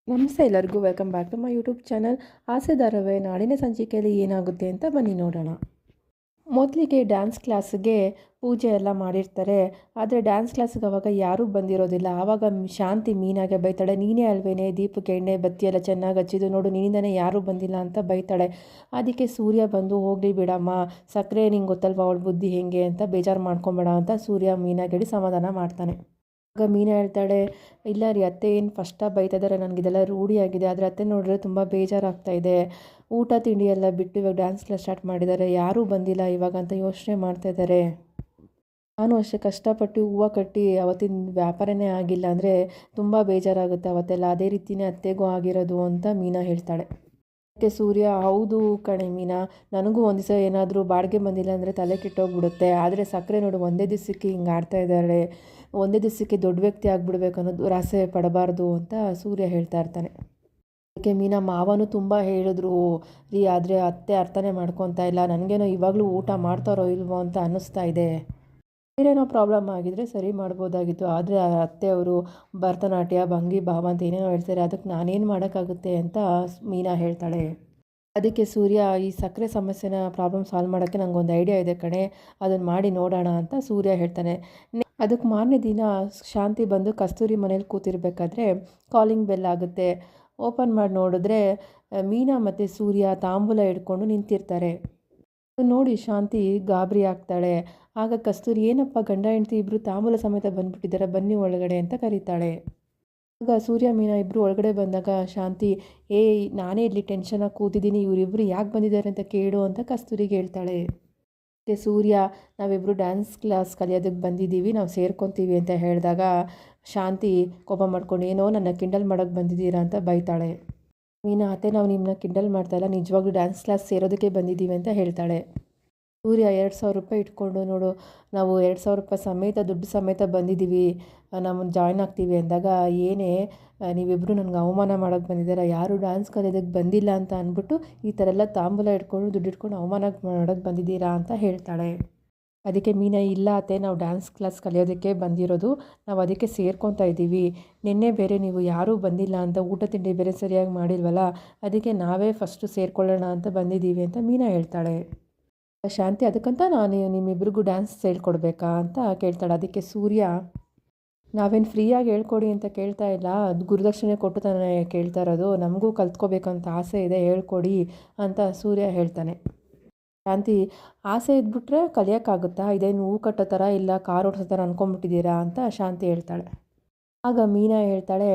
ನಮಸ್ತೆ ಎಲ್ಲರಿಗೂ welcome back to my YouTube channel. Aase ಧಾರಾವಾಹಿ ನಾಳಿನ ಸಂಚಿಕೆಯಲ್ಲಿ ಏನಾಗುತ್ತೆ ಅಂತ ಬನ್ನಿ ನೋಡೋಣ. ಮೊದಲಿಗೆ ಡ್ಯಾನ್ಸ್ ಕ್ಲಾಸ್ಗೆ ಪೂಜೆ ಎಲ್ಲ ಮಾಡಿರ್ತಾರೆ. ಆದರೆ ಡ್ಯಾನ್ಸ್ ಕ್ಲಾಸ್ಗೆ ಅವಾಗ ಯಾರೂ ಬಂದಿರೋದಿಲ್ಲ. ಆವಾಗ ಶಾಂತಿ ಮೀನಾಗೆ ಬೈತಾಳೆ, ನೀನೇ ಅಲ್ವೇನೆ ದೀಪಕ್ಕೆ ಎಣ್ಣೆ ಬತ್ತಿ ಎಲ್ಲ ಚೆನ್ನಾಗಿ ಹಚ್ಚಿದ್ದು, ನೋಡು ನಿನ್ನಿಂದನೇ ಯಾರೂ ಬಂದಿಲ್ಲ ಅಂತ ಬೈತಾಳೆ. ಅದಕ್ಕೆ ಸೂರ್ಯ ಬಂದು, ಹೋಗಲಿ ಬಿಡಮ್ಮ, ಸಕ್ಕರೆ ನಿಂಗೆ ಗೊತ್ತಲ್ವ ಅವಳ ಬುದ್ಧಿ ಹೆಂಗೆ ಅಂತ, ಬೇಜಾರು ಮಾಡ್ಕೊಬೇಡ ಅಂತ ಸೂರ್ಯ ಮೀನಾಗೆ ಹೇಳಿ ಸಮಾಧಾನ ಮಾಡ್ತಾನೆ. ಆಗ ಮೀನಾ ಹೇಳ್ತಾಳೆ, ಇಲ್ಲ ರೀ ಅತ್ತೆ ಏನು ಫಸ್ಟಾಗಿ ಬೈತಾ ಇದ್ದಾರೆ, ನನಗಿದೆಲ್ಲ ರೂಢಿಯಾಗಿದೆ. ಆದರೆ ಅತ್ತೆ ನೋಡಿದ್ರೆ ತುಂಬ ಬೇಜಾರಾಗ್ತಾ ಇದೆ. ಊಟ ತಿಂಡಿ ಎಲ್ಲ ಬಿಟ್ಟು ಇವಾಗ ಡ್ಯಾನ್ಸ್ ಕ್ಲಾಸ್ ಸ್ಟಾರ್ಟ್ ಮಾಡಿದ್ದಾರೆ, ಯಾರೂ ಬಂದಿಲ್ಲ ಇವಾಗ ಅಂತ ಯೋಚನೆ ಮಾಡ್ತಾ ಇದ್ದಾರೆ. ನಾನು ಅಷ್ಟೇ ಕಷ್ಟಪಟ್ಟು ಹೂವು ಕಟ್ಟಿ ಅವತ್ತಿನ ವ್ಯಾಪಾರನೇ ಆಗಿಲ್ಲ ಅಂದರೆ ತುಂಬ ಬೇಜಾರಾಗುತ್ತೆ ಅವತ್ತೆಲ್ಲ. ಅದೇ ರೀತಿಯೇ ಅತ್ತೆಗೂ ಆಗಿರೋದು ಅಂತ ಮೀನಾ ಹೇಳ್ತಾಳೆ. ಅದಕ್ಕೆ ಸೂರ್ಯ, ಹೌದು ಕಣೆ ಮೀನಾ, ನನಗೂ ಒಂದು ದಿವಸ ಏನಾದರೂ ಬಾಡಿಗೆ ಬಂದಿಲ್ಲ ಅಂದರೆ ತಲೆ ಕೆಟ್ಟೋಗ್ಬಿಡುತ್ತೆ. ಆದರೆ ಸಕ್ಕರೆ ನೋಡು ಒಂದೇ ದಿವಸಕ್ಕೆ ಹಿಂಗೆ ಆಡ್ತಾ ಇದ್ದಾಳೆ, ಒಂದೇ ದಿವಸಕ್ಕೆ ದೊಡ್ಡ ವ್ಯಕ್ತಿ ಆಗಿಬಿಡ್ಬೇಕು ಅನ್ನೋದು ರಾಸೆ ಪಡಬಾರ್ದು ಅಂತ ಸೂರ್ಯ ಹೇಳ್ತಾ ಇರ್ತಾನೆ. ಅದಕ್ಕೆ ಮೀನಾ, ಮಾವನೂ ತುಂಬ ಹೇಳಿದ್ರು ರೀ, ಆದರೆ ಅತ್ತೆ ಅರ್ಥನೇ ಮಾಡ್ಕೊತಾ ಇಲ್ಲ, ನನಗೇನೋ ಇವಾಗಲೂ ಊಟ ಮಾಡ್ತಾರೋ ಇಲ್ವೋ ಅಂತ ಅನ್ನಿಸ್ತಾ ಇದೆ. ಬೇರೇನೋ ಪ್ರಾಬ್ಲಮ್ ಆಗಿದ್ರೆ ಸರಿ ಮಾಡ್ಬೋದಾಗಿತ್ತು, ಆದರೆ ಅತ್ತೆ ಅವರು ಭರತನಾಟ್ಯ ಭಂಗಿ ಭಾವ ಅಂತ ಏನೇನೋ ಹೇಳ್ತಾರೆ, ಅದಕ್ಕೆ ನಾನೇನು ಮಾಡೋಕ್ಕಾಗುತ್ತೆ ಅಂತ ಮೀನಾ ಹೇಳ್ತಾಳೆ. ಅದಕ್ಕೆ ಸೂರ್ಯ, ಈ ಸಕ್ಕರೆ ಸಮಸ್ಯೆನ ಪ್ರಾಬ್ಲಮ್ ಸಾಲ್ವ್ ಮಾಡೋಕ್ಕೆ ನನಗೊಂದು ಐಡಿಯಾ ಇದೆ ಕಣೆ, ಅದನ್ನು ಮಾಡಿ ನೋಡೋಣ ಅಂತ ಸೂರ್ಯ ಹೇಳ್ತಾನೆ. ಅದಕ್ಕೆ ಮಾರನೇ ದಿನ ಶಾಂತಿ ಬಂದು ಕಸ್ತೂರಿ ಮನೇಲಿ ಕೂತಿರ್ಬೇಕಾದ್ರೆ ಕಾಲಿಂಗ್ ಬೆಲ್ ಆಗುತ್ತೆ. ಓಪನ್ ಮಾಡಿ ನೋಡಿದ್ರೆ ಮೀನಾ ಮತ್ತು ಸೂರ್ಯ ತಾಂಬೂಲ ಹಿಡ್ಕೊಂಡು ನಿಂತಿರ್ತಾರೆ. ನೋಡಿ ಶಾಂತಿ ಗಾಬರಿ ಆಗ್ತಾಳೆ. ಆಗ ಕಸ್ತೂರಿ, ಏನಪ್ಪ ಗಂಡ ಹೆಂಡತಿ ಇಬ್ಬರು ತಾಂಬೂಲ ಸಮೇತ ಬಂದುಬಿಟ್ಟಿದ್ದಾರೆ, ಬನ್ನಿ ಒಳಗಡೆ ಅಂತ ಕರೀತಾಳೆ. ಆಗ ಸೂರ್ಯ ಮೀನಾ ಇಬ್ಬರು ಒಳಗಡೆ ಬಂದಾಗ ಶಾಂತಿ, ನಾನೇ ಇಲ್ಲಿ ಟೆನ್ಷನಾಗಿ ಕೂತಿದ್ದೀನಿ, ಇವರಿಬ್ಬರು ಯಾಕೆ ಬಂದಿದ್ದಾರೆ ಅಂತ ಕೇಳು ಅಂತ ಕಸ್ತೂರಿಗೆ ಹೇಳ್ತಾಳೆ. ಮತ್ತು ಸೂರ್ಯ, ನಾವಿಬ್ಬರು ಡ್ಯಾನ್ಸ್ ಕ್ಲಾಸ್ ಕಲಿಯೋದಕ್ಕೆ ಬಂದಿದ್ದೀವಿ, ನಾವು ಸೇರ್ಕೊತೀವಿ ಅಂತ ಹೇಳಿದಾಗ ಶಾಂತಿ ಕೋಪ ಮಾಡ್ಕೊಂಡು, ಏನೋ ನನ್ನ ಕಿಂಡಲ್ ಮಾಡೋಕ್ಕೆ ಬಂದಿದ್ದೀರಾ ಅಂತ ಬೈತಾಳೆ. ಮೀನಾ, ಅತ್ತೆ ನಾವು ನಿಮ್ಮನ್ನ ಕಿಂಡಲ್ ಮಾಡ್ತಾಯಿಲ್ಲ, ನಿಜವಾಗ್ಲೂ ಡ್ಯಾನ್ಸ್ ಕ್ಲಾಸ್ ಸೇರೋದಕ್ಕೆ ಬಂದಿದ್ದೀವಿ ಅಂತ ಹೇಳ್ತಾಳೆ. ಸೂರ್ಯ, 2,000 ರೂಪಾಯಿ ಇಟ್ಕೊಂಡು, ನೋಡು ನಾವು 2,000 ರೂಪಾಯಿ ಸಮೇತ ದುಡ್ಡು ಸಮೇತ ಬಂದಿದ್ದೀವಿ, ನಮ್ಮ ಜಾಯ್ನ್ ಆಗ್ತೀವಿ ಅಂದಾಗ, ಏನೇ ನೀವಿಬ್ಬರು ನನಗೆ ಅವಮಾನ ಮಾಡೋಕ್ಕೆ ಬಂದಿದ್ದೀರಾ, ಯಾರು ಡ್ಯಾನ್ಸ್ ಕಲಿಯೋದಕ್ಕೆ ಬಂದಿಲ್ಲ ಅಂತ ಅಂದ್ಬಿಟ್ಟು ಈ ಥರ ಎಲ್ಲ ತಾಂಬೂಲ ಇಟ್ಕೊಂಡು ದುಡ್ಡು ಇಟ್ಕೊಂಡು ಅವಮಾನ ಮಾಡೋಕ್ಕೆ ಬಂದಿದ್ದೀರಾ ಅಂತ ಹೇಳ್ತಾಳೆ. ಅದಕ್ಕೆ ಮೀನಾ, ಇಲ್ಲ ಅತ್ತೆ, ನಾವು ಡ್ಯಾನ್ಸ್ ಕ್ಲಾಸ್ ಕಲಿಯೋದಕ್ಕೆ ಬಂದಿರೋದು, ನಾವು ಅದಕ್ಕೆ ಸೇರ್ಕೊತಾ ಇದ್ದೀವಿ. ನಿನ್ನೆ ಬೇರೆ ನೀವು ಯಾರೂ ಬಂದಿಲ್ಲ ಅಂತ, ಊಟ ತಿಂಡಿ ಬೇರೆ ಸರಿಯಾಗಿ ಮಾಡಿಲ್ವಲ್ಲ, ಅದಕ್ಕೆ ನಾವೇ ಫಸ್ಟು ಸೇರ್ಕೊಳ್ಳೋಣ ಅಂತ ಬಂದಿದ್ದೀವಿ ಅಂತ ಮೀನಾ ಹೇಳ್ತಾಳೆ. ಶಾಂತಿ, ಅದಕ್ಕಂತ ನಾನು ನಿಮ್ಮಿಬ್ಬರಿಗೂ ಡ್ಯಾನ್ಸ್ ಹೇಳ್ಕೊಡ್ಬೇಕಾ ಅಂತ ಕೇಳ್ತಾಳೆ. ಅದಕ್ಕೆ ಸೂರ್ಯ, ನಾವೇನು ಫ್ರೀಯಾಗಿ ಹೇಳ್ಕೊಡಿ ಅಂತ ಕೇಳ್ತಾ ಇಲ್ಲ, ಅದು ಗುರುದಕ್ಷಿಣೆ ಕೊಟ್ಟು ತಾನೇ ಕೇಳ್ತಾ ಇರೋದು, ನಮಗೂ ಕಲ್ತ್ಕೋಬೇಕಂತ ಆಸೆ ಇದೆ, ಹೇಳ್ಕೊಡಿ ಅಂತ ಸೂರ್ಯ ಹೇಳ್ತಾನೆ. ಶಾಂತಿ, ಆಸೆ ಇದ್ಬಿಟ್ರೆ ಕಲಿಯೋಕ್ಕಾಗುತ್ತಾ, ಇದೇನು ಹೂ ಕಟ್ಟೋ ಥರ ಇಲ್ಲ ಕಾರ್ ಓಡಿಸೋ ಥರ ಅಂದ್ಕೊಂಬಿಟ್ಟಿದ್ದೀರಾ ಅಂತ ಶಾಂತಿ ಹೇಳ್ತಾಳೆ. ಆಗ ಮೀನಾ ಹೇಳ್ತಾಳೆ,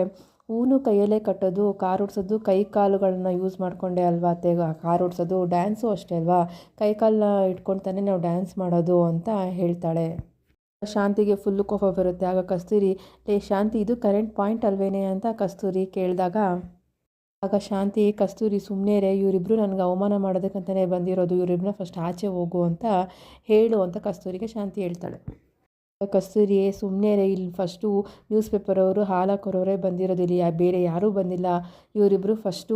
ಹೂನು ಕೈಯಲ್ಲೇ ಕಟ್ಟೋದು, ಕಾರ್ ಓಡಿಸೋದು ಕೈ ಕಾಲುಗಳನ್ನ ಯೂಸ್ ಮಾಡಿಕೊಂಡೆ ಅಲ್ವಾ ಅತ್ತೆ ಕಾರ್ ಓಡಿಸೋದು, ಡ್ಯಾನ್ಸು ಅಷ್ಟೇ ಅಲ್ವಾ, ಕೈ ಕಾಲನ್ನ ಇಟ್ಕೊಂಡು ತಾನೇ ನಾವು ಡ್ಯಾನ್ಸ್ ಮಾಡೋದು ಅಂತ ಹೇಳ್ತಾಳೆ. ಶಾಂತಿಗೆ ಫುಲ್ಲು ಕೋಪ ಬರುತ್ತೆ. ಆಗ ಕಸ್ತೂರಿ, ಶಾಂತಿ, ಇದು ಕರೆಂಟ್ ಪಾಯಿಂಟ್ ಅಲ್ವೇನೆ ಅಂತ ಕಸ್ತೂರಿ ಕೇಳಿದಾಗ, ಆಗ ಶಾಂತಿ, ಕಸ್ತೂರಿ ಸುಮ್ಮನೆ ರೇ, ಇವರಿಬ್ಬರು ನನಗೆ ಅವಮಾನ ಮಾಡೋದಕ್ಕಂತಲೇ ಬಂದಿರೋದು, ಇವರಿಬ್ಬರನ್ನ ಫಸ್ಟ್ ಆಚೆ ಹೋಗು ಅಂತ ಹೇಳು ಅಂತ ಕಸ್ತೂರಿಗೆ ಶಾಂತಿ ಹೇಳ್ತಾಳೆ. ಕಸ್ತೂರಿ, ಸುಮ್ಮನೆ ರೇ, ಇಲ್ಲಿ ಫಸ್ಟು ನ್ಯೂಸ್ ಪೇಪರ್ ಅವರು ಹಾಲಾಕೋರವರೇ ಬಂದಿರೋದಿಲ್ಲ, ಬೇರೆ ಯಾರೂ ಬಂದಿಲ್ಲ, ಇವರಿಬ್ಬರು ಫಸ್ಟು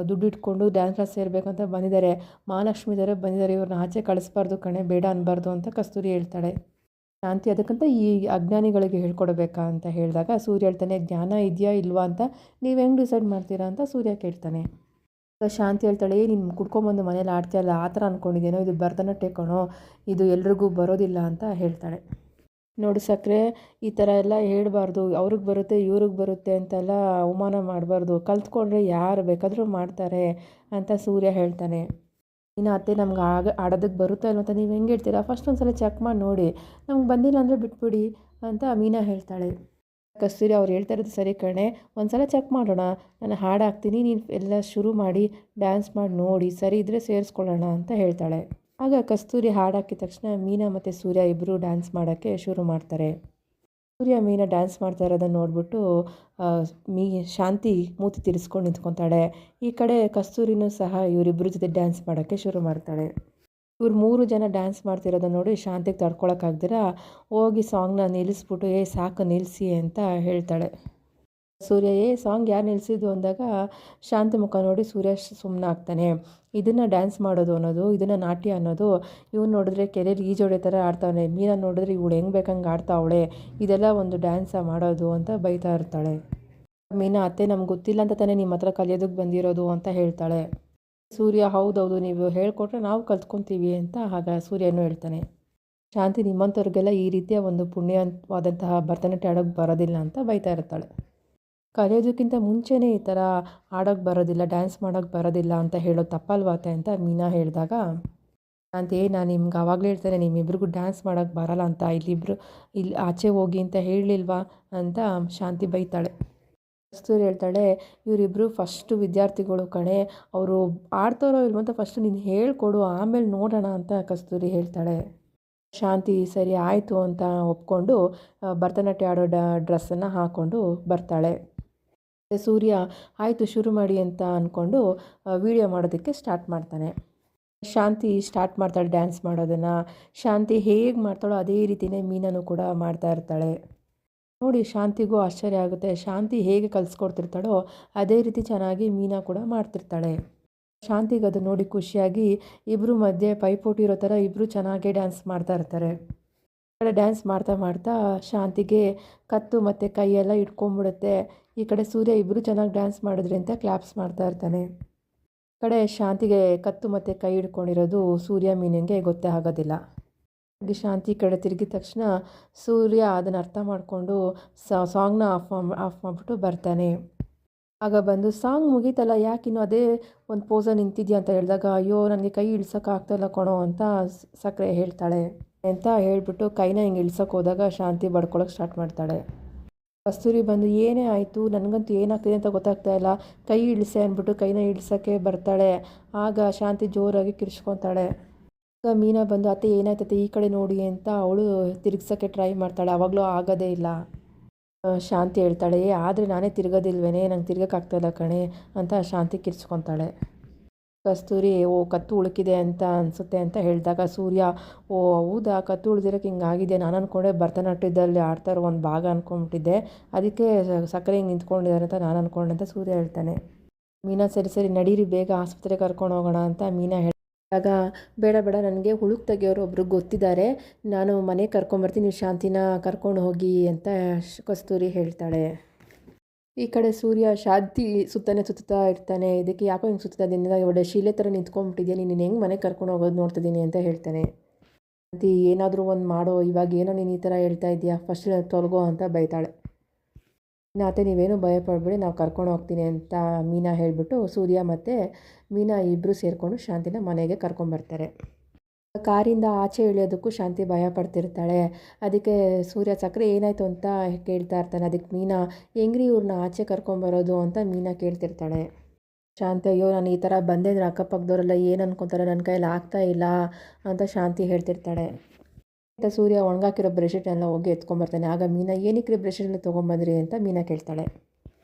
ದುಡ್ಡು ಇಟ್ಕೊಂಡು ಡ್ಯಾನ್ಸ್ ಕ್ಲಾಸ್ ಸೇರಬೇಕಂತ ಬಂದಿದ್ದಾರೆ, ಮಹಾಲಕ್ಷ್ಮಿದವರೇ ಬಂದಿದ್ದಾರೆ, ಇವ್ರನ್ನ ಆಚೆ ಕಳಿಸ್ಬಾರ್ದು ಕಣೆ, ಬೇಡ ಅನ್ನಬಾರ್ದು ಅಂತ ಕಸ್ತೂರಿ ಹೇಳ್ತಾಳೆ. ಶಾಂತಿ, ಅದಕ್ಕಂತ ಈ ಅಜ್ಞಾನಿಗಳಿಗೆ ಹೇಳ್ಕೊಡ್ಬೇಕಾ ಅಂತ ಹೇಳಿದಾಗ ಸೂರ್ಯ ಹೇಳ್ತಾನೆ, ಜ್ಞಾನ ಇದೆಯಾ ಇಲ್ವಾ ಅಂತ ನೀವು ಹೆಂಗೆ ಡಿಸೈಡ್ ಮಾಡ್ತೀರಾ ಅಂತ ಸೂರ್ಯ ಕೇಳ್ತಾನೆ. ಆಗ ಶಾಂತಿ ಹೇಳ್ತಾಳೆ, ನೀನು ಕುಡ್ಕೊಂಬಂದು ಮನೇಲಿ ಆಡ್ತೀಯಲ್ಲ ಆ ಥರ ಅಂದ್ಕೊಂಡಿದ್ದೇನೋ, ಇದು ಭರತನಾಟ್ಯ ಕಣೋ, ಇದು ಎಲ್ರಿಗೂ ಬರೋದಿಲ್ಲ ಅಂತ ಹೇಳ್ತಾಳೆ. ನೋಡಿ ಸಕ್ಕರೆ, ಈ ಥರ ಎಲ್ಲ ಹೇಳ್ಬಾರ್ದು, ಅವ್ರಿಗೆ ಬರುತ್ತೆ ಇವ್ರಿಗೆ ಬರುತ್ತೆ ಅಂತೆಲ್ಲ ಅವಮಾನ ಮಾಡಬಾರ್ದು, ಕಲ್ತ್ಕೊಂಡ್ರೆ ಯಾರು ಬೇಕಾದರೂ ಮಾಡ್ತಾರೆ ಅಂತ ಸೂರ್ಯ ಹೇಳ್ತಾನೆ. ಇನ್ನು ಅತ್ತೆ, ನಮ್ಗೆ ಆಡೋದಕ್ಕೆ ಬರುತ್ತಾ ಇಲ್ಲ ಅಂತ ನೀವು ಹೆಂಗೆ ಹೇಳ್ತೀರಾ, ಫಸ್ಟ್ ಒಂದು ಸಲ ಚೆಕ್ ಮಾಡಿ ನೋಡಿ, ನಮ್ಗೆ ಬಂದಿಲ್ಲ ಅಂದರೆ ಬಿಟ್ಬಿಡಿ ಅಂತ ಮೀನಾ ಹೇಳ್ತಾಳೆ. ಕಸ್ತೂರಿ, ಅವ್ರು ಹೇಳ್ತಾ ಇರೋದು ಸರಿ ಕಣೆ, ಒಂದು ಸಲ ಚೆಕ್ ಮಾಡೋಣ, ನಾನು ಹಾಡು ಹಾಕ್ತೀನಿ, ನೀನು ಎಲ್ಲ ಶುರು ಮಾಡಿ ಡ್ಯಾನ್ಸ್ ಮಾಡಿ ನೋಡಿ, ಸರಿ ಇದ್ದರೆ ಸೇರಿಸ್ಕೊಳ್ಳೋಣ ಅಂತ ಹೇಳ್ತಾಳೆ. ಆಗ ಕಸ್ತೂರಿ ಹಾಡು ಹಾಕಿದ ತಕ್ಷಣ ಮೀನಾ ಮತ್ತು ಸೂರ್ಯ ಇಬ್ಬರು ಡ್ಯಾನ್ಸ್ ಮಾಡೋಕ್ಕೆ ಶುರು ಮಾಡ್ತಾರೆ. ಸೂರ್ಯ ಮೀನಾ ಡ್ಯಾನ್ಸ್ ಮಾಡ್ತಾ ಇರೋದನ್ನು ನೋಡಿಬಿಟ್ಟು ಶಾಂತಿ ಮೂತಿ ತಿರ್ಸ್ಕೊಂಡು ನಿಂತ್ಕೊತಾಳೆ. ಈ ಕಡೆ ಕಸ್ತೂರಿನೂ ಸಹ ಇವರಿಬ್ಬರ ಜೊತೆ ಡ್ಯಾನ್ಸ್ ಮಾಡೋಕ್ಕೆ ಶುರು ಮಾಡ್ತಾಳೆ. ಇವ್ರು 3 ಜನ ಡ್ಯಾನ್ಸ್ ಮಾಡ್ತಿರೋದನ್ನ ನೋಡಿ ಶಾಂತಿಗೆ ತಡ್ಕೊಳಕ್ಕಾಗ್ದಿರ ಹೋಗಿ ಸಾಂಗ್ನ ನಿಲ್ಲಿಸ್ಬಿಟ್ಟು, ಸಾಕು ನಿಲ್ಲಿಸಿ ಅಂತ ಹೇಳ್ತಾಳೆ. ಸೂರ್ಯ, ಸಾಂಗ್ ಯಾರು ನಿಲ್ಲಿಸಿದ್ದು ಅಂದಾಗ ಶಾಂತಿ ಮುಖ ನೋಡಿ ಸೂರ್ಯ ಸುಮ್ಮನಾಗ್ತಾನೆ. ಇದನ್ನು ಡ್ಯಾನ್ಸ್ ಮಾಡೋದು ಅನ್ನೋದು, ಇದನ್ನು ನಾಟ್ಯ ಅನ್ನೋದು, ಇವ್ನು ನೋಡಿದ್ರೆ ಕೆರೆಯಲ್ಲಿ ಈಜೊಡೆ ಥರ ಆಡ್ತಾವನೆ, ಮೀನಾ ನೋಡಿದ್ರೆ ಇವಳು ಹೆಂಗೆ ಬೇಕಂಗೆ ಆಡ್ತಾವಳೆ, ಇದೆಲ್ಲ ಒಂದು ಡ್ಯಾನ್ಸ ಮಾಡೋದು ಅಂತ ಬೈತಾ ಇರ್ತಾಳೆ. ಮೀನಾ, ಅತ್ತೆ ನಮ್ಗೆ ಗೊತ್ತಿಲ್ಲ ಅಂತ ತಾನೇ ನಿಮ್ಮ ಹತ್ರ ಕಲಿಯೋದಕ್ಕೆ ಬಂದಿರೋದು ಅಂತ ಹೇಳ್ತಾಳೆ. ಸೂರ್ಯ, ಹೌದೌದು, ನೀವು ಹೇಳ್ಕೊಟ್ರೆ ನಾವು ಕಲ್ತ್ಕೊತೀವಿ ಅಂತ ಆಗ ಸೂರ್ಯನೂ ಹೇಳ್ತಾನೆ. ಶಾಂತಿ, ನಿಮ್ಮಂಥವ್ರಿಗೆಲ್ಲ ಈ ರೀತಿಯ ಒಂದು ಪುಣ್ಯವಾದಂತಹ ಭರತನಾಟ್ಯ ಆಡೋಕ್ಕೆ ಬರೋದಿಲ್ಲ ಅಂತ ಬೈತಾ ಇರ್ತಾಳೆ. ಕಲಿಯೋದಕ್ಕಿಂತ ಮುಂಚೆನೇ ಈ ಥರ ಆಡೋಕ್ಕೆ ಬರೋದಿಲ್ಲ, ಡ್ಯಾನ್ಸ್ ಮಾಡೋಕ್ಕೆ ಬರೋದಿಲ್ಲ ಅಂತ ಹೇಳೋದು ತಪ್ಪಲ್ವಾತೆ ಅಂತ ಮೀನಾ ಹೇಳಿದಾಗ, ಶಾಂತಿ, ನಾನು ನಿಮ್ಗೆ ಆವಾಗಲೇ ಹೇಳ್ತೇನೆ ನಿಮ್ಮಿಬ್ರಿಗೂ ಡ್ಯಾನ್ಸ್ ಮಾಡೋಕ್ಕೆ ಬರಲ್ಲ ಅಂತ, ಇಲ್ಲಿ ಆಚೆ ಹೋಗಿ ಅಂತ ಹೇಳಲಿಲ್ವಾ ಅಂತ ಶಾಂತಿ ಬೈತಾಳೆ. ಕಸ್ತೂರಿ ಹೇಳ್ತಾಳೆ, ಇವರಿಬ್ಬರು ಫಸ್ಟು ವಿದ್ಯಾರ್ಥಿಗಳು ಕಣೆ, ಅವರು ಆಡ್ತಾರೋ ಇಲ್ವೋ ಅಂತ ಫಸ್ಟು ನೀನು ಹೇಳ್ಕೊಡು, ಆಮೇಲೆ ನೋಡೋಣ ಅಂತ ಕಸ್ತೂರಿ ಹೇಳ್ತಾಳೆ. ಶಾಂತಿ ಸರಿ ಆಯಿತು ಅಂತ ಒಪ್ಕೊಂಡು ಭರತನಾಟ್ಯ ಆಡೋ ಡ್ರೆಸ್ಸನ್ನು ಹಾಕ್ಕೊಂಡು ಬರ್ತಾಳೆ. ಸೂರ್ಯ ಆಯಿತು ಶುರು ಮಾಡಿ ಅಂತ ಅಂದ್ಕೊಂಡು ವೀಡಿಯೋ ಮಾಡೋದಕ್ಕೆ ಸ್ಟಾರ್ಟ್ ಮಾಡ್ತಾನೆ. ಶಾಂತಿ ಸ್ಟಾರ್ಟ್ ಮಾಡ್ತಾಳೆ ಡ್ಯಾನ್ಸ್ ಮಾಡೋದನ್ನು. ಶಾಂತಿ ಹೇಗೆ ಮಾಡ್ತಾಳೋ ಅದೇ ರೀತಿಯೇ ಮೀನೂ ಕೂಡ ಮಾಡ್ತಾ ಇರ್ತಾಳೆ. ನೋಡಿ ಶಾಂತಿಗೂ ಆಶ್ಚರ್ಯ ಆಗುತ್ತೆ. ಶಾಂತಿ ಹೇಗೆ ಕಲಿಸ್ಕೊಡ್ತಿರ್ತಾಳೋ ಅದೇ ರೀತಿ ಚೆನ್ನಾಗಿ ಮೀನಾ ಕೂಡ ಮಾಡ್ತಿರ್ತಾಳೆ. ಶಾಂತಿಗೆ ಅದು ನೋಡಿ ಖುಷಿಯಾಗಿ ಇಬ್ಬರು ಮಧ್ಯೆ ಪೈಪೋಟಿ ಇರೋ ಥರ ಇಬ್ಬರು ಚೆನ್ನಾಗೇ ಡ್ಯಾನ್ಸ್ ಮಾಡ್ತಾ ಇರ್ತಾರೆ. ಈ ಕಡೆ ಡ್ಯಾನ್ಸ್ ಮಾಡ್ತಾ ಮಾಡ್ತಾ ಶಾಂತಿಗೆ ಕತ್ತು ಮತ್ತು ಕೈಯೆಲ್ಲ ಇಟ್ಕೊಂಡ್ಬಿಡುತ್ತೆ. ಈ ಕಡೆ ಸೂರ್ಯ ಇಬ್ಬರು ಚೆನ್ನಾಗಿ ಡ್ಯಾನ್ಸ್ ಮಾಡಿದ್ರಿ ಅಂತ ಕ್ಲಾಪ್ಸ್ ಮಾಡ್ತಾ ಇರ್ತಾನೆ. ಈ ಕಡೆ ಶಾಂತಿಗೆ ಕತ್ತು ಮತ್ತು ಕೈ ಹಿಡ್ಕೊಂಡಿರೋದು ಸೂರ್ಯ ಮೀನಿಗೆ ಗೊತ್ತೇ ಆಗೋದಿಲ್ಲ. ಶಾಂತಿ ಕಡೆ ತಿರುಗಿದ ತಕ್ಷಣ ಸೂರ್ಯ ಅದನ್ನು ಅರ್ಥ ಮಾಡಿಕೊಂಡು ಸಾಂಗ್ನ ಆಫ್ ಮಾಡಿಬಿಟ್ಟು ಬರ್ತಾನೆ. ಆಗ ಬಂದು, ಸಾಂಗ್ ಮುಗೀತಲ್ಲ, ಯಾಕಿನ್ನೂ ಅದೇ ಒಂದು ಪೋಸಲ್ಲಿ ನಿಂತಿದ್ಯಾ ಅಂತ ಹೇಳಿದಾಗ, ಅಯ್ಯೋ ನನಗೆ ಕೈ ಇಳ್ಸೋಕ್ಕಾಗ್ತಾಯಿಲ್ಲ ಕಣೋ ಅಂತ ಸಕ್ಕರೆ ಹೇಳ್ತಾಳೆ. ಅಂತ ಹೇಳಿಬಿಟ್ಟು ಕೈನ ಹಿಂಗೆ ಇಳ್ಸೋಕೆ ಹೋದಾಗ ಶಾಂತಿ ಬಡ್ಕೊಳಕ್ಕೆ ಸ್ಟಾರ್ಟ್ ಮಾಡ್ತಾಳೆ. ಕಸ್ತೂರಿ ಬಂದು, ಏನೇ ಆಯಿತು, ನನಗಂತೂ ಏನಾಗ್ತಿದೆ ಅಂತ ಗೊತ್ತಾಗ್ತಾ ಇಲ್ಲ, ಕೈ ಇಳಿಸೆ ಅಂದ್ಬಿಟ್ಟು ಕೈನ ಇಳ್ಸೋಕ್ಕೆ ಬರ್ತಾಳೆ. ಆಗ ಶಾಂತಿ ಜೋರಾಗಿ ಕಿರ್ಚ್ಕೊತಾಳೆ. ಆಗ ಮೀನಾ ಬಂದು, ಅತ್ತೆ ಏನಾಯ್ತತೆ ಈ ಕಡೆ ನೋಡಿ ಅಂತ ಅವಳು ತಿರುಗ್ಸೋಕ್ಕೆ ಟ್ರೈ ಮಾಡ್ತಾಳೆ. ಆವಾಗಲೂ ಆಗೋದೇ ಇಲ್ಲ. ಶಾಂತಿ ಹೇಳ್ತಾಳೆ, ಆದರೆ ನಾನೇ ತಿರ್ಗೋದಿಲ್ವೇನೆ, ನಂಗೆ ತಿರ್ಗೋಕ್ಕಾಗ್ತಾಯಿಲ್ಲ ಕಣೆ ಅಂತ ಶಾಂತಿ ಕಿರ್ಚ್ಕೊತಾಳೆ. ಕಸ್ತೂರಿ, ಓ ಕತ್ತು ಉಳುಕಿದೆ ಅಂತ ಅನಿಸುತ್ತೆ ಅಂತ ಹೇಳಿದಾಗ ಸೂರ್ಯ, ಓ ಹೌದಾ, ಕತ್ತು ಉಳಿದಿರೋಕ್ಕೆ ಹಿಂಗಾಗಿದೆ, ನಾನು ಅಂದ್ಕೊಂಡೆ ಭರತನಾಟ್ಯದಲ್ಲಿ ಆಡ್ತಾ ಇರೋ ಒಂದು ಭಾಗ ಅಂದ್ಕೊಂಬಿಟ್ಟಿದ್ದೆ, ಅದಕ್ಕೆ ಸಕ್ಕರೆ ಹಿಂಗೆ ನಿಂತ್ಕೊಂಡಿದ್ದಾರೆ ಅಂತ ನಾನು ಅಂದ್ಕೊಂಡೆ ಅಂತ ಸೂರ್ಯ ಹೇಳ್ತಾನೆ. ಮೀನಾ, ಸರಿ ಸರಿ ನಡೀರಿ, ಬೇಗ ಆಸ್ಪತ್ರೆಗೆ ಕರ್ಕೊಂಡು ಹೋಗೋಣ ಅಂತ ಮೀನಾ ಹೇಳಿದಾಗ, ಬೇಡ ಬೇಡ, ನನಗೆ ಹುಳುಕ್ ತೆಗಿಯೋರು ಒಬ್ರು ಗೊತ್ತಿದ್ದಾರೆ, ನಾನು ಮನೆಗೆ ಕರ್ಕೊಂಬರ್ತೀನಿ, ನೀವು ಶಾಂತಿನ ಕರ್ಕೊಂಡು ಹೋಗಿ ಅಂತ ಕಸ್ತೂರಿ ಹೇಳ್ತಾಳೆ. ಈ ಕಡೆ ಸೂರ್ಯ ಶಾಂತಿ ಸುತ್ತನೇ ಸುತ್ತಾ ಇರ್ತಾನೆ. ಇದಕ್ಕೆ ಯಾಕೋ ಹಿಂಗೆ ಸುತ್ತಾ ಇದ್ದೀನಿ, ಒಳ್ಳೆ ಶೀಲೆ ಥರ ನಿಂತ್ಕೊಂಡ್ಬಿಟ್ಟಿದ್ಯಾ, ನೀನು ಹೆಂಗೆ ಮನೆಗೆ ಕರ್ಕೊಂಡು ಹೋಗೋದು ನೋಡ್ತಿದ್ದೀನಿ ಅಂತ ಹೇಳ್ತಾನೆ. ಶಾಂತಿ, ಏನಾದರೂ ಒಂದು ಮಾಡೋ, ಇವಾಗ ಏನೋ ನೀನು ಈ ಥರ ಹೇಳ್ತಾ ಇದೆಯಾ, ಫಸ್ಟ್ ತೊಲಗೋ ಅಂತ ಬೈತಾಳೆ. ಅತ್ತೆ ನೀವೇನು ಭಯಪಡಬೇಡಿ, ನಾವು ಕರ್ಕೊಂಡು ಹೋಗ್ತೀನಿ ಅಂತ ಮೀನಾ ಹೇಳಿಬಿಟ್ಟು ಸೂರ್ಯ ಮತ್ತು ಮೀನಾ ಇಬ್ಬರು ಸೇರಿಕೊಂಡು ಶಾಂತಿನ ಮನೆಗೆ ಕರ್ಕೊಂಬರ್ತಾರೆ. ಕಾರಿಂದ ಆಚೆ ಇಳಿಯೋದಕ್ಕೂ ಶಾಂತಿ ಭಯ ಪಡ್ತಿರ್ತಾಳೆ. ಅದಕ್ಕೆ ಸೂರ್ಯ, ಸಕ್ಕರೆ ಏನಾಯಿತು ಅಂತ ಕೇಳ್ತಾ ಇರ್ತಾನೆ. ಅದಕ್ಕೆ ಮೀನಾ, ಹೆಂಗ್ರಿ ಇವ್ರನ್ನ ಆಚೆ ಕರ್ಕೊಂಬರೋದು ಅಂತ ಮೀನಾ ಕೇಳ್ತಿರ್ತಾಳೆ. ಶಾಂತಿ, ಅಯ್ಯೋ ನಾನು ಈ ಥರ ಬಂದೆ ಅಂದರೆ ಅಕ್ಕಪಕ್ಕದವರೆಲ್ಲ ಏನು ಅನ್ಕೊತಾರೆ, ನನ್ನ ಕೈಯಲ್ಲಿ ಆಗ್ತಾ ಇಲ್ಲ ಅಂತ ಶಾಂತಿ ಹೇಳ್ತಿರ್ತಾಳೆ. ಅಂತ ಸೂರ್ಯ ಒಣಗಾಕಿರೋ ಬ್ರೆಡ್ಶೀಟ್ನೆಲ್ಲ ಹೋಗಿ ಎತ್ಕೊಂಬರ್ತಾನೆ. ಆಗ ಮೀನಾ, ಏನಕ್ಕೆ ಬ್ರೆಡ್ಶೀಟ್ನೆಲ್ಲ ತೊಗೊಂಬಂದ್ರಿ ಅಂತ ಮೀನಾ ಕೇಳ್ತಾಳೆ.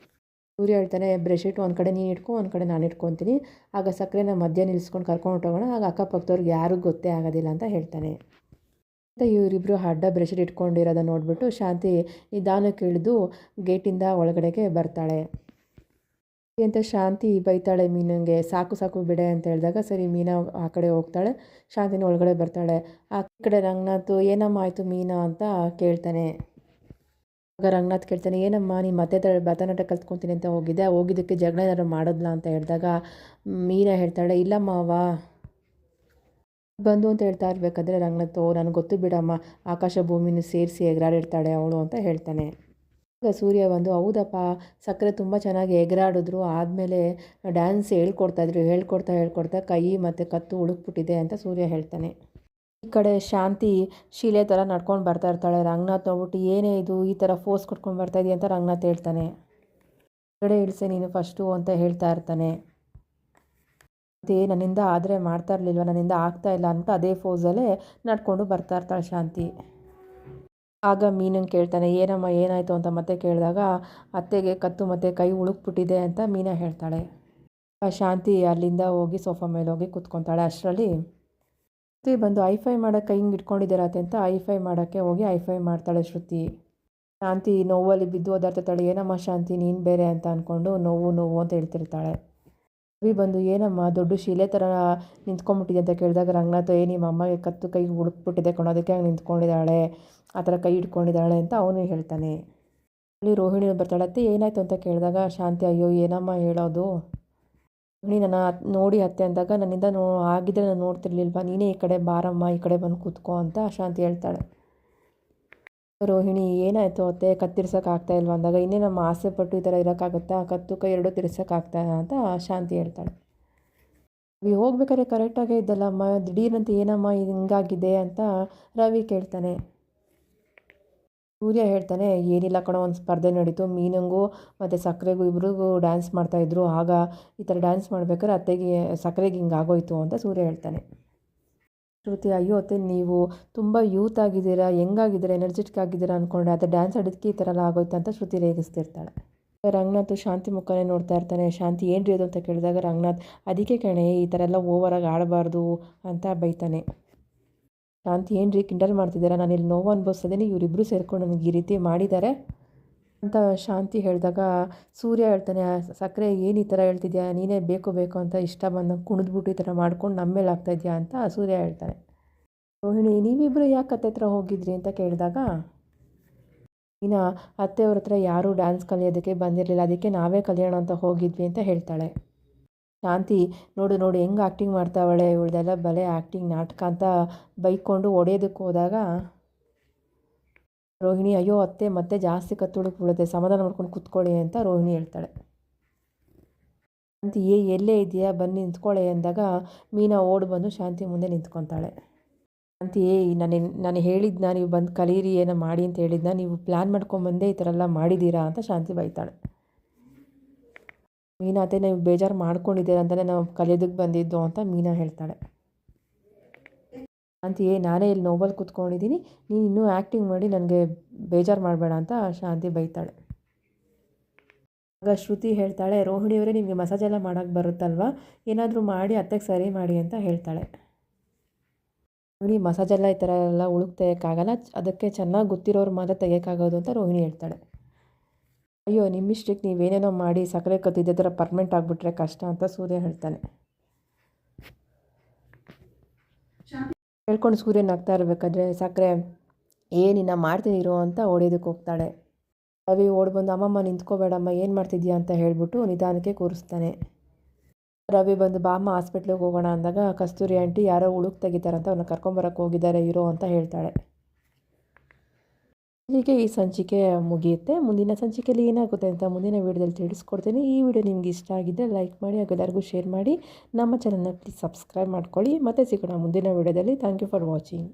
ಸೂರ್ಯ ಹೇಳ್ತಾನೆ, ಬ್ರೆಡ್ಶೀಟ್ ಒಂದು ಕಡೆ ನೀನು ಇಟ್ಕೊ, ಒಂದು ಕಡೆ ನಾನು ಇಟ್ಕೊತೀನಿ, ಆಗ ಸಕ್ಕರೆನ ಮಧ್ಯ ನಿಲ್ಲಿಸ್ಕೊಂಡು ಕರ್ಕೊಂಡು ಹೋಗೋಣ, ಆಗ ಅಕ್ಕಪಕ್ಕದವ್ರಿಗೆ ಯಾರಿಗೂ ಗೊತ್ತೇ ಆಗೋದಿಲ್ಲ ಅಂತ ಹೇಳ್ತಾನೆ. ಅಂತ ಇವರಿಬ್ಬರು ಅಡ್ಡ ಬ್ರೆಡ್ಶೀಟ್ ಇಟ್ಕೊಂಡಿರೋದನ್ನ ನೋಡಿಬಿಟ್ಟು ಶಾಂತಿ ನಿಧಾನಕ್ಕೆ ಇಳಿದು ಗೇಟಿಂದ ಒಳಗಡೆಗೆ ಬರ್ತಾಳೆ. ಅಂತ ಶಾಂತಿ ಬೈತಾಳೆ ಮೀನಂಗೆ, ಸಾಕು ಸಾಕು ಬಿಡೆ ಅಂತ ಹೇಳಿದಾಗ ಸರಿ ಮೀನಾ ಆ ಕಡೆ ಹೋಗ್ತಾಳೆ, ಶಾಂತಿನ ಒಳಗಡೆ ಬರ್ತಾಳೆ. ಆ ಕಡೆ ರಂಗನಾಥ್, ಏನಮ್ಮ ಆಯಿತು ಮೀನಾ ಅಂತ ಕೇಳ್ತಾನೆ. ಆಗ ರಂಗನಾಥ್ ಕೇಳ್ತಾನೆ, ಏನಮ್ಮ ನೀನು ಮತ್ತೆ ಭರತನಾಟ್ಯ ಕಲ್ತ್ಕೊತೀನಿ ಅಂತ ಹೋಗಿದ್ದಕ್ಕೆ ಜಗಳ ಏನಾದ್ರು ಮಾಡಿದ್ಲಾ ಅಂತ ಹೇಳಿದಾಗ ಮೀನಾ ಹೇಳ್ತಾಳೆ, ಇಲ್ಲಮ್ಮ ಬಂದು ಅಂತ ಹೇಳ್ತಾ ಇರಬೇಕಾದ್ರೆ ರಂಗನಾಥ್, ನನಗೆ ಗೊತ್ತು ಬಿಡಮ್ಮ, ಆಕಾಶ ಭೂಮಿನ ಸೇರಿಸಿ ಎಗರಾಡಿರ್ತಾಳೆ ಅವಳು ಅಂತ ಹೇಳ್ತಾನೆ. ಆಗ ಸೂರ್ಯ ಬಂದು, ಹೌದಪ್ಪ, ಸಕ್ಕರೆ ತುಂಬ ಚೆನ್ನಾಗಿ ಎಗರಾಡಿದ್ರು, ಆದಮೇಲೆ ಡ್ಯಾನ್ಸ್ ಹೇಳ್ಕೊಡ್ತಾ ಕೈ ಮತ್ತು ಕತ್ತು ಉಳುಕ್ಬಿಟ್ಟಿದೆ ಅಂತ ಸೂರ್ಯ ಹೇಳ್ತಾನೆ. ಈ ಕಡೆ ಶಾಂತಿ ಶೀಲೆ ಥರ ನಡ್ಕೊಂಡು ಬರ್ತಾ ಇರ್ತಾಳೆ. ರಂಗನಾಥ್ ನೋಡ್ಬಿಟ್ಟು, ಏನೇ ಇದು ಈ ಥರ ಫೋರ್ಸ್ ಕೊಟ್ಕೊಂಡು ಬರ್ತಾಯಿದ್ದೀಯ ಅಂತ ರಂಗನಾಥ್ ಹೇಳ್ತಾನೆ. ಕಡೆ ಇಳಿಸೆ ನೀನು ಫಸ್ಟು ಅಂತ ಹೇಳ್ತಾ ಇರ್ತಾನೆ. ಅದೇ ನನ್ನಿಂದ ಆದರೆ ಮಾಡ್ತಾ ಇರಲಿಲ್ವ, ನನ್ನಿಂದ ಆಗ್ತಾ ಇಲ್ಲ ಅಂತ ಅದೇ ಫೋಸಲ್ಲೇ ನಡ್ಕೊಂಡು ಬರ್ತಾ ಇರ್ತಾಳೆ ಶಾಂತಿ. ಆಗ ಮೀನಂಗೆ ಕೇಳ್ತಾನೆ, ಏನಮ್ಮ ಏನಾಯಿತು ಅಂತ ಮತ್ತೆ ಕೇಳಿದಾಗ ಅತ್ತೆಗೆ ಕತ್ತು ಮತ್ತು ಕೈ ಉಳುಕ್ಬಿಟ್ಟಿದೆ ಅಂತ ಮೀನಾ ಹೇಳ್ತಾಳೆ. ಶಾಂತಿ ಅಲ್ಲಿಂದ ಹೋಗಿ ಸೋಫಾ ಮೇಲೆ ಹೋಗಿ ಕೂತ್ಕೊತಾಳೆ. ಅಷ್ಟರಲ್ಲಿ ಬಂದು ಐಫೈ ಮಾಡೋಕ್ಕೆ ಕೈ ಹಿಂಗೆ ಇಟ್ಕೊಂಡಿದ್ದೀರತ್ತೆ ಅಂತ ಐಫೈ ಮಾಡೋಕ್ಕೆ ಹೋಗಿ ಐಫೈ ಮಾಡ್ತಾಳೆ ಶ್ರುತಿ. ಶಾಂತಿ ನೋವಲ್ಲಿ ಬಿದ್ದು ಓದಾಡ್ತಿರ್ತಾಳೆ. ಏನಮ್ಮ ಶಾಂತಿ ನೀನು ಬೇರೆ ಅಂತ ಅಂದ್ಕೊಂಡು ನೋವು ಅಂತ ಹೇಳ್ತಿರ್ತಾಳೆ. ಬಂದು, ಏನಮ್ಮ ದೊಡ್ಡ ಶಿಲೆ ಥರ ನಿಂತ್ಕೊಂಡ್ಬಿಟ್ಟಿದೆ ಅಂತ ಕೇಳಿದಾಗ ರಂಗನಾಥ್, ನಿಮ್ಮ ಅಮ್ಮಗೆ ಕತ್ತು ಕೈ ಹುಡುಕ್ಬಿಟ್ಟಿದೆ ಕೊಡೋದಕ್ಕೆ ಹಂಗೆ ನಿಂತ್ಕೊಂಡಿದ್ದಾಳೆ, ಆ ಥರ ಕೈ ಇಟ್ಕೊಂಡಿದ್ದಾಳೆ ಅಂತ ಅವನು ಹೇಳ್ತಾನೆ. ಅಲ್ಲಿ ರೋಹಿಣಿ ಬರ್ತಾಳೆ. ಅತ್ತೆ ಏನಾಯಿತು ಅಂತ ಕೇಳಿದಾಗ ಶಾಂತಿ ಅಯ್ಯೋ ಏನಮ್ಮ ಹೇಳೋದು, ರೋಹಿಣಿ ನನ್ನ ನೋಡಿ ಅತ್ತೆ ಅಂದಾಗ ನನ್ನಿಂದ ಆಗಿದ್ರೆ ನಾನು ನೋಡ್ತಿರ್ಲಿಲ್ವಾ, ನೀನೇ ಈ ಕಡೆ ಬಾರಮ್ಮ ಈ ಕಡೆ ಬಂದು ಕೂತ್ಕೋ ಅಂತ ಶಾಂತಿ ಹೇಳ್ತಾಳೆ. ರೋಹಿಣಿ ಏನಾಯಿತು ಅತ್ತೆ ಕತ್ತಿರ್ಸೋಕ್ಕಾಗ್ತಾ ಇಲ್ವಾ ಅಂದಾಗ ಇನ್ನೇ ನಮ್ಮ ಆಸೆ ಪಟ್ಟು ಈ ಥರ ಇರೋಕ್ಕಾಗುತ್ತಾ, ಕತ್ತು ಕೈ ಎರಡೂ ತಿರ್ಸೋಕ್ಕಾಗ್ತಾ ಅಂತ ಶಾಂತಿ ಹೇಳ್ತಾಳೆ. ರವಿ ಹೋಗ್ಬೇಕಾದ್ರೆ ಕರೆಕ್ಟಾಗೇ ಇದ್ದಲ್ಲಮ್ಮ, ದಿಢೀರಂತ ಏನಮ್ಮ ಇದು ಹಿಂಗಾಗಿದೆ ಅಂತ ರವಿ ಕೇಳ್ತಾನೆ. ಸೂರ್ಯ ಹೇಳ್ತಾನೆ ಏನಿಲ್ಲ ಕಣೋ, ಒಂದು ಸ್ಪರ್ಧೆ ನಡೀತು, ಮೀನಂಗೂ ಮತ್ತು ಸಕ್ಕರೆಗೂ ಇಬ್ರಿಗೂ ಡ್ಯಾನ್ಸ್ ಮಾಡ್ತಾಯಿದ್ರು, ಆಗ ಈ ಥರ ಡ್ಯಾನ್ಸ್ ಮಾಡ್ಬೇಕಾದ್ರೆ ಅತ್ತೆಗೆ ಸಕ್ಕರೆಗೆ ಹಿಂಗಾಗೋಯ್ತು ಅಂತ ಸೂರ್ಯ ಹೇಳ್ತಾನೆ. ಶ್ರುತಿ ಅಯ್ಯೋ ಅತ್ತೆ ನೀವು ತುಂಬ ಯೂತ್ ಆಗಿದ್ದೀರಾ, ಹೆಂಗಾಗಿದ್ದೀರಾ, ಎನರ್ಜೆಟಿಕ್ ಆಗಿದ್ದೀರಾ ಅಂದ್ಕೊಂಡೆ, ಅದು ಡ್ಯಾನ್ಸ್ ಆಡೋದಕ್ಕೆ ಈ ಥರ ಎಲ್ಲ ಆಗೋಯ್ತು ಅಂತ ಶ್ರುತಿ ರೇಗಿಸ್ತಿರ್ತಾಳೆ. ರಂಗನಾಥ್ ಶಾಂತಿ ಮುಖನೇ ನೋಡ್ತಾ ಇರ್ತಾನೆ. ಶಾಂತಿ ಏನು ರೀ ಅದು ಅಂತ ಕೇಳಿದಾಗ ರಂಗನಾಥ್ ಅದಕ್ಕೆ ಕಣೆ ಈ ಥರ ಎಲ್ಲ ಓವರಾಗಿ ಆಡಬಾರ್ದು ಅಂತ ಬೈತಾನೆ. ಶಾಂತಿ ಏನು ರೀ ಕಿಂಡಲ್ ಮಾಡ್ತಿದ್ದೀರಾ, ನಾನು ಇಲ್ಲಿ ನೋವು ಅನುಭವಿಸ್ತಿದ್ದೀನಿ, ಇವರಿಬ್ಬರು ಸೇರ್ಕೊಂಡು ನನಗೆ ಈ ರೀತಿ ಮಾಡಿದ್ದಾರೆ ಅಂತ ಶಾಂತಿ ಹೇಳಿದಾಗ ಸೂರ್ಯ ಹೇಳ್ತಾನೆ ಸಕ್ಕರೆ ಏನು ಈ ಥರ ಹೇಳ್ತಿದ್ಯಾ, ನೀನೇ ಬೇಕು ಬೇಕು ಅಂತ ಇಷ್ಟ ಬಂದಂಗೆ ಕುಣಿದ್ಬಿಟ್ಟು ಈ ಥರ ಮಾಡ್ಕೊಂಡು ನಮ್ಮ ಮೇಲೆ ಆಗ್ತಾಯಿದ್ಯಾ ಅಂತ ಸೂರ್ಯ ಹೇಳ್ತಾನೆ. ರೋಹಿಣಿ ನೀವಿಬ್ಬರು ಯಾಕೆ ಅತ್ತೆ ಹತ್ರ ಹೋಗಿದ್ರಿ ಅಂತ ಕೇಳಿದಾಗ ಇನ್ನು ಅತ್ತೆಯವ್ರ ಹತ್ರ ಯಾರೂ ಡ್ಯಾನ್ಸ್ ಕಲಿಯೋದಕ್ಕೆ ಬಂದಿರಲಿಲ್ಲ, ಅದಕ್ಕೆ ನಾವೇ ಕಲಿಯೋಣ ಅಂತ ಹೋಗಿದ್ವಿ ಅಂತ ಹೇಳ್ತಾಳೆ. ಶಾಂತಿ ನೋಡು ನೋಡು ಹೆಂಗೆ ಆ್ಯಕ್ಟಿಂಗ್ ಮಾಡ್ತಾವಳೆ, ಇವಳ್ದೆಲ್ಲ ಬಲೆ ಆ್ಯಕ್ಟಿಂಗ್ ನಾಟಕ ಅಂತ ಬೈಕೊಂಡು ಹೊಡೆಯೋದಕ್ಕೆ ಹೋದಾಗ ರೋಹಿಣಿ ಅಯ್ಯೋ ಅತ್ತೆ ಮತ್ತೆ ಜಾಸ್ತಿ ಕತ್ತುಳಕ್ಕೆ ಬಿಡುತ್ತೆ, ಸಮಾಧಾನ ಮಾಡ್ಕೊಂಡು ಕೂತ್ಕೊಳ್ಳಿ ಅಂತ ರೋಹಿಣಿ ಹೇಳ್ತಾಳೆ. ಶಾಂತಿ ಎಲ್ಲೇ ಇದೆಯಾ ಬಂದು ನಿಂತ್ಕೊಳ್ಳೆ ಅಂದಾಗ ಮೀನಾ ಓಡಿ ಬಂದು ಶಾಂತಿ ಮುಂದೆ ನಿಂತ್ಕೊತಾಳೆ. ಶಾಂತಿ ನಾನು ಹೇಳಿದ್ನ ನೀವು ಬಂದು ಕಲೀರಿ ಏನೋ ಮಾಡಿ ಅಂತ ಹೇಳಿದ್ನ, ನೀವು ಪ್ಲ್ಯಾನ್ ಮಾಡ್ಕೊಂಬಂದೇ ಈ ಥರ ಎಲ್ಲ ಮಾಡಿದ್ದೀರಾ ಅಂತ ಶಾಂತಿ ಬೈತಾಳೆ. ಮೀನಾ ಅತ್ತೆ ನೀವು ಬೇಜಾರು ಮಾಡ್ಕೊಂಡಿದ್ದೀರ ಅಂತಲೇ ನಾವು ಕಲಿಯೋದಕ್ಕೆ ಬಂದಿದ್ದು ಅಂತ ಮೀನಾ ಹೇಳ್ತಾಳೆ. ಶಾಂತಿ ನಾನೇ ಇಲ್ಲಿ ನೋವಲ್ಲಿ ಕೂತ್ಕೊಂಡಿದ್ದೀನಿ, ನೀನು ಇನ್ನೂ ಆ್ಯಕ್ಟಿಂಗ್ ಮಾಡಿ ನನಗೆ ಬೇಜಾರು ಮಾಡಬೇಡ ಅಂತ ಶಾಂತಿ ಬೈತಾಳೆ. ಆಗ ಶ್ರುತಿ ಹೇಳ್ತಾಳೆ ರೋಹಿಣಿಯವರೇ ನಿಮಗೆ ಮಸಾಜ್ ಎಲ್ಲ ಮಾಡೋಕ್ಕೆ ಬರುತ್ತಲ್ವ, ಏನಾದರೂ ಮಾಡಿ ಅತ್ತೆಗೆ ಸರಿ ಮಾಡಿ ಅಂತ ಹೇಳ್ತಾಳೆ. ರೋಹಿಣಿ ಮಸಾಜೆಲ್ಲ ಈ ಥರ ಎಲ್ಲ ಉಳುಕ್ ತೆಗಿಯೋಕ್ಕಾಗಲ್ಲ, ಅದಕ್ಕೆ ಚೆನ್ನಾಗಿ ಗೊತ್ತಿರೋರು ಮಾತ್ರ ತೆಗಿಯೋಕ್ಕಾಗೋದು ಅಂತ ರೋಹಿಣಿ ಹೇಳ್ತಾಳೆ. ಅಯ್ಯೋ ನಿಮ್ಮಿಷ್ಟಕ್ಕೆ ನೀವೇನೇನೋ ಮಾಡಿ ಸಕ್ಕರೆ ಕತ್ತಿದ್ದೆ ಥರ ಪರ್ಮನೆಂಟ್ ಆಗಿಬಿಟ್ರೆ ಕಷ್ಟ ಅಂತ ಸೂರ್ಯ ಹೇಳ್ತಾನೆ. ಹೇಳ್ಕೊಂಡು ಸೂರ್ಯ ನಗ್ತಾ ಇರಬೇಕಾದ್ರೆ ಸಕ್ಕರೆ ಏನಿನ್ನ ಮಾಡ್ತೀನಿರೋ ಅಂತ ಹೊಡೆಯೋದಕ್ಕೆ ಹೋಗ್ತಾಳೆ. ರವಿ ಓಡಿ ಬಂದು ಅಮ್ಮಮ್ಮ ನಿಂತ್ಕೋಬೇಡಮ್ಮ ಏನು ಮಾಡ್ತಿದ್ಯಾ ಅಂತ ಹೇಳ್ಬಿಟ್ಟು ನಿಧಾನಕ್ಕೆ ಕೂರಿಸ್ತಾನೆ. ರವಿ ಬಂದು ಬಾಮ್ಮ ಹಾಸ್ಪಿಟ್ಲಿಗೆ ಹೋಗೋಣ ಅಂದಾಗ ಕಸ್ತೂರಿ ಆಂಟಿ ಯಾರೋ ಉಳುಕ್ ತೆಗಿತಾರಂತ ಅವ್ರನ್ನ ಕರ್ಕೊಂಬರಕ್ಕೆ ಹೋಗಿದ್ದಾರೆ ಇರೋ ಅಂತ ಹೇಳ್ತಾಳೆ. ಇಲ್ಲಿಗೆ ಈ ಸಂಚಿಕೆ ಮುಗಿಯುತ್ತೆ. ಮುಂದಿನ ಸಂಚಿಕೆಯಲ್ಲಿ ಏನಾಗುತ್ತೆ ಅಂತ ಮುಂದಿನ ವೀಡಿಯೋದಲ್ಲಿ ತಿಳಿಸ್ಕೊಡ್ತೀನಿ. ಈ ವಿಡಿಯೋ ನಿಮ್ಗೆ ಇಷ್ಟ ಆಗಿದ್ದರೆ ಲೈಕ್ ಮಾಡಿ ಹಾಗೂ ಎಲ್ಲರಿಗೂ ಶೇರ್ ಮಾಡಿ. ನಮ್ಮ ಚಾನಲ್ನ ಪ್ಲೀಸ್ ಸಬ್ಸ್ಕ್ರೈಬ್ ಮಾಡ್ಕೊಳ್ಳಿ. ಮತ್ತೆ ಸಿಗೋಣ ಮುಂದಿನ ವೀಡಿಯೋದಲ್ಲಿ. Thank you for watching.